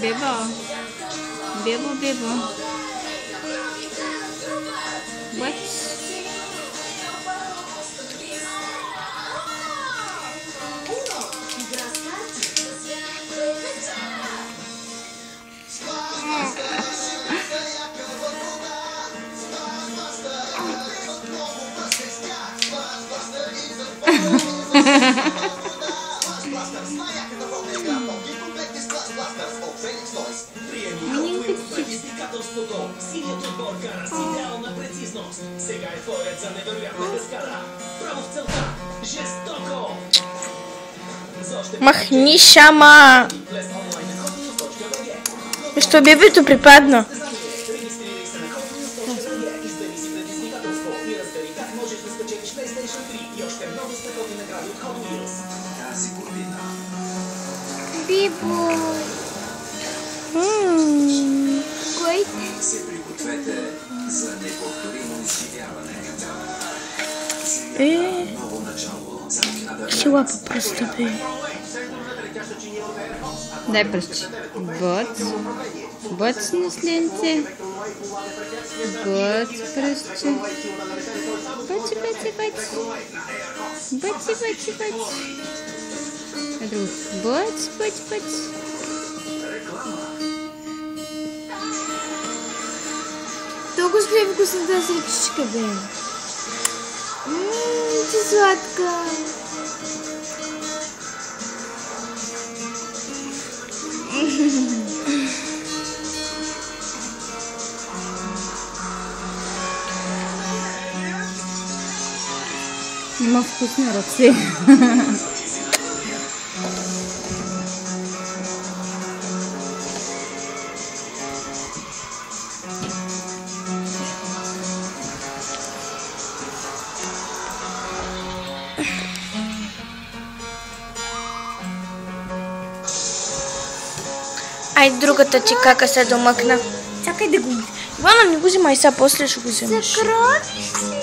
Bebo. Bebo, bebo. What? Idealna preciznost. Sega je tvorec za nevjerojatne kaskada. Praво в целта. Жестоко. Махни, шама! Что, бебето припадна? Бибо. Кой? Се пригответе за неповторимо изживяване. Ново начало. Ще лапа просто, бе. Дай пръсти. Бъц. Бъц на сленце. Бъц пръсти. Бъци, бъци, бъци. Бъци, бъци, бъци. А друг. Бъц, бъц, бъц. Толкова ще е вкусна тази ръчичка, бе. Ти сладка. Има вкусни ръце. Ай, другата ти кака се домъкна. Чакай да го... Ивана, не го взимай сега, после ще го вземеш. Закрови се.